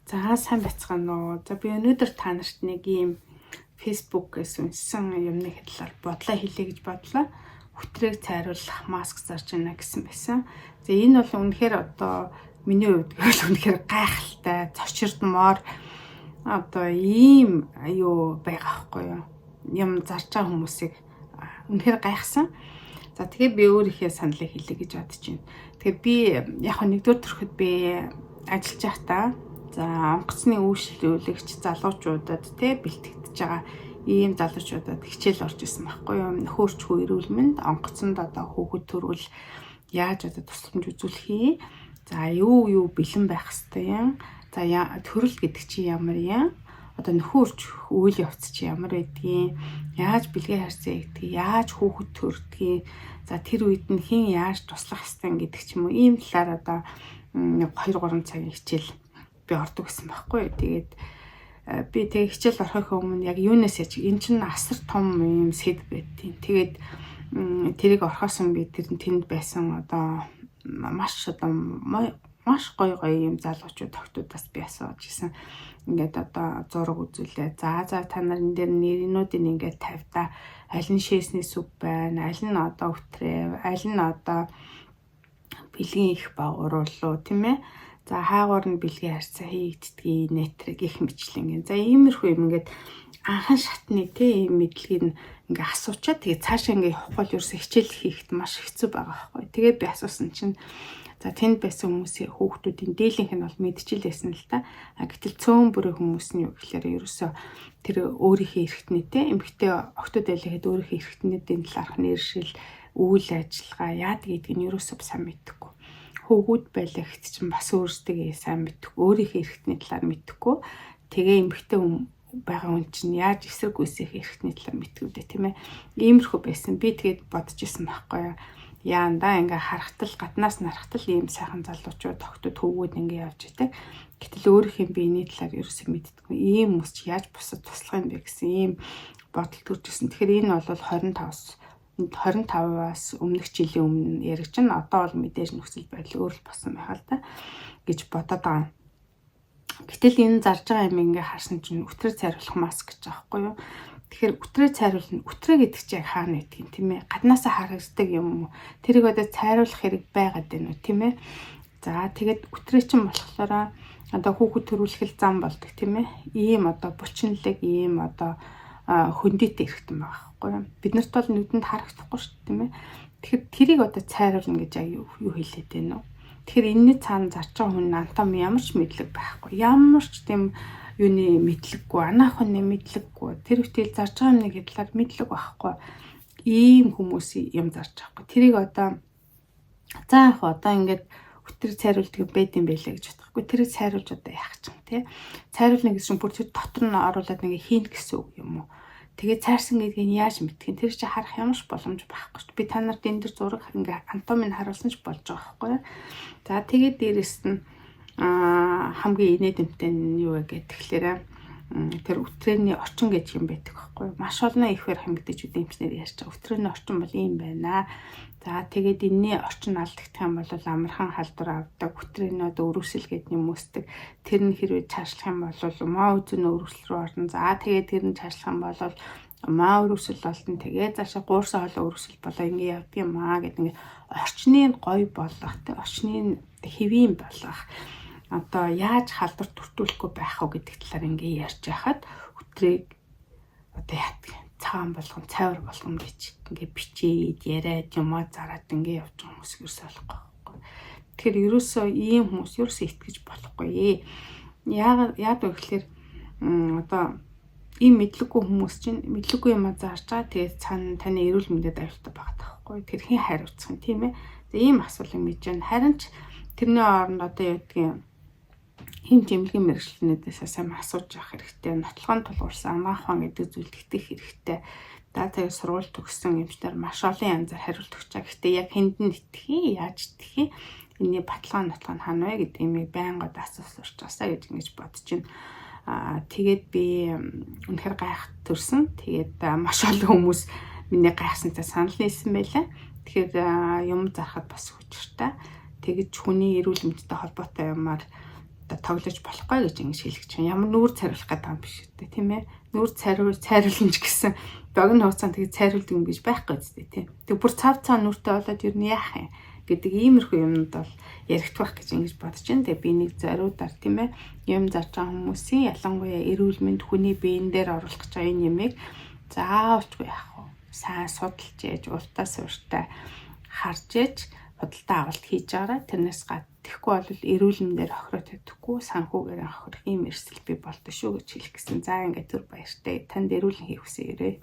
За сайн байцгаана уу. За би өнөөдөр та нарт нэг ийм Facebook-ээс үнсэн юмны талаар бодлоо хэлье гэж бодлоо. Хүтрийг цайруулах маск зарж байна гэсэн байсан. За энэ бол үнэхээр одоо миний хувьд үнэхээр гайхалтай, цочирдмоор одоо ийм аюу байгаа байхгүй юу. Юм зарж байгаа хүмүүсийг үнэхээр гайхсан. За тэгээ би өөрийнхөө саналыг хэлье гэж бодож байна. Тэгээ би яг нэгдүгээр төрөхөд би ажиллаж байхдаа за онгоцны үйлчлүүлэгч залуучуудад те бэлтгэж байгаа ийм залуучуудад хичээл орж исэн байхгүй юу. Нөхөрч хүү эрүүл мэнд онгоцонд одоо хүүхэд төрвөл яаж одоо тусламж үзүүлэх юм. За юу бэлэн байх хэвтэй юм. За төрөл гэдэг чи ямар юм. Одоо нөхөрч үйл явц чи ямар байдгийг, яаж бэлгээ харьцаа гэдгийг, яаж хүүхэд төрдгийг, за тэр үед нь хэн яаж туслах хэвтэй гэдэг ч юм уу ийм талаар одоо 2-3 цагийн хичээл би ордог гэсэн байхгүй. Тэгээд би тэг хичээл орохын өмнө яг юунаас яж эн чинь асар том юм сэд байдیں۔ Тэгээд тэрийг орохоос би тэнд байсан одоо маш гоё юм залуучууд тогтуудаас би асууж гисэн. Ингээд одоо зураг үзүүлээ. За та нар энэ дээр нэрнүүдийг ингээд тавьдаа аль нь шээсний сүв байна, аль нь одоо өтрээ, аль нь одоо бэлгийн их багууруулуу тийм ээ. За хаагуур нь бэлгийн харьцаа хийгддгийг нэтрэг их мэтлэн. За иймэрхүү юм ингээд анхан шатны тийм мэдлэгийг ингээ асуучаад тэгээ цаашаа ингээ явахгүй ерөөсө хичээл хийхэд маш хэцүү байгаа байхгүй. Тэгээд би асуусан чинь за тэнд байсан хүмүүсийн хүүхдүүдийн дээлийнх нь бол мэдчихлээсэн л та. Гэтэл цөөн бүрийн хүмүүс нь юу гэхээр ерөөсө тэр өөрийнхөө эрхтнийтэй эмэгтэй октод байлихэд өөрийнхөө эрхтнийдийн талаарх нэршил, үйл ажиллагаа яадаг гэдгийг нь ерөөсө сайн мэдэхгүй. Хүүгүүд байлихэд чинь бас өөрсдөө сайн мэдэхгүй, өөрийнхөө эрхтний талаар мэдэхгүй. Тэгээ эмэгтэй байгаа хүн чинь яаж эсрэг үсэх эрхтний талаар мэдгүй дээ тийм ээ. Иймэрхүү байсан. Би тэгээд бодож исэн байхгүй юу. Яандаа ингээ харахтал гаднаас нарахтал ийм сайхан залуучууд тогтод хөвгүүд ингээ явж идэг. Гэтэл өөрийнхөө биений талаар ерөөсөө мэддэггүй. Ийм хүмүүс чи яаж бусад туслах юм бэ гэсэн ийм бодол төрж ирсэн. Тэгэхээр энэ бол 25-аас өмнөх жилийн өмнө яригч нь одоо бол мэдээж нөхцөл байдал өөр л болсон байхаа л да гэж бодоод байгаа. Гэтэл энэ зарж байгаа юм ингээ харсан чинь өтрөө цайруулах маск гэж байгаа байхгүй юу. Тэгэхээр өтрөө цайруулна. Өтрөө гэдэг чинь яг хаана байдгийг тийм ээ. Гаднаасаа харагддаг юм уу? Тэрийг одоо цайруулах хэрэг байгаад байна уу тийм ээ. За тэгээд өтрөө чинь болохоор одоо хүүхэд төрүүлэх зам болдог тийм ээ. Ийм одоо булчинлэг, ийм одоо хөндөйтэй эрхтэн байгаа байхгүй юу. Бид нарт бол нүдэнд харагдахгүй шүү дээ тийм ээ. Тэгэхээр тэрийг одоо цайруулна гэж юу хэлээд байна уу? Тэгэхээр энэний цаана зарж байгаа хүн антам ямар ч мэдлэг байхгүй. Ямар ч тийм юуны мэдлэггүй, анаахны мэдлэггүй. Тэр үтэл зарж байгаа юмны талаар мэдлэг байхгүй. Ийм хүмүүсийн юм зарж байгаа. Тэрийг одоо за яг одоо ингээд өтрийг цайруулдаг байд юм байлаа гэж бодохгүй. Тэрийг цайруулж одоо яах ч юм те. Цайруулна гэсэн бүр тэр дотор нь оруулаад нэг хийн гэсэн үг юм уу? Тэгээ цайрсан гэдгийг яаж мэдгэн? Тэр чинь харах ямар ч боломж байхгүй. Би та нарт энэ дэр зураг ингээ антомыг харуулсан ч болж байгаа байхгүй. За тэгээд дээрэс нь хамгийн инээдэмтэй нь юу вэ гэхээр тэр өтрөөний орчин гэж юм байдаг байхгүй. Маш олон ихвэр хэмэгтэйчүүд эмчнэр ярьж байгаа. Өтрөөний орчин бол ийм байна. За тэгээд энэний орчин алдагдах юм бол амархан халдвар авдаг. Өтрөөний одоо өрөөсөл гэдэг юм өсдөг. Тэр нь хэрвээ цаашлах юм бол маа үзэн өрөөсөл рүү орно. За тэгээд тэр нь цаашлах юм бол маа өрөөсөл болтон тэгээд цаашаа гуурсаа хоол өрөөсөл болоо ингэ явдаг юм аа гэдэг ингэ орчныг гоё болгох, орчныг хэвийн болгох. Одоо яаж халдвар төртүүлэхгүй байх вэ гэдэг талаар ингээ ярьж байхад өтрийг одоо яадаг цагаан болгон цайвар болгон гэж ингээ бичээд яриад юмаа зараад ингээ явж байгаа хүмүүс ерөөсөө болохгүй байхгүй. Тэгэхээр ерөөсөө ийм хүмүүс ерөөсөө итгэж болохгүй. Яагаад вэ гэхээр одоо ийм мэдлэггүй хүмүүс чинь мэдлэггүй юм зарж байгаа. Тэгээд цаана таны эрүүл мэндэд аюултай байгаа таахгүй. Тэр хэн хариуцах юм тийм ээ. Ийм асуулт мэдэж байна. Харин ч тэрний оронд одоо юу гэдгийг хэм жимлэгийн мэрэгчлэнүүдээс сайн асууж явах хэрэгтэй. Нотлохын тулгуурсан амгаахын гэдэг зүйлд итгэх хэрэгтэй. Тэгээд сургууль төгссөн эмчнэр маш олон янзаар хариулт өгч байгаа. Гэхдээ яг хэнд нь итгэхээ, яаж итгэхээ, энэний баталгаа нотлох нь хана вэ гэдэг юмыг байнга асууж байгаасаа гэж ингэж бодож байна. Тэгээд би үнэхээр гайхад төрсөн. Тэгээд маш олон хүмүүс миний гайхсантай санал нийлсэн байлаа. Тэгэхээр юм зарахад бас хүчтэй. Тэгэж хүний эрүүл мэндтэй холбоотой юмар одоо тоглож болохгүй гэж ингэж хэлэх чинь ямар нүүр цариулах гэдэг юм биш үү тийм ээ. Нүүр цайруулж гэсэн богино хугацаанд тэгээ цайруулдаг юм гэж байхгүй зү тийм. Тэг бүр цав нүүртэй болоод ер нь яах юм гэдэг иймэрхүү юмнууд бол яригдах гэж ингэж бодож байна. Тэгээ би нэг зориудаар тийм ээ юм зарж байгаа хүмүүсийн ялангуяа эрүүл мэнд хүний биен дээр оруулах гэж байгаа энэ юмыг заавалчгүй яах вэ? Сайн судалж ээж уртаа сууртай харж ээж худалдаа авалт хийж байгаараа тэрнээс тэгэхгүй бол эрүүл мэндээр хохироод өгөхгүй санхүүгээр хохирох ийм эрсдэл би болдог шүү гэж хэлэх гэсэн. За ингээд түр баяртай. Танд эрүүлэн хийх хүсье ирээ.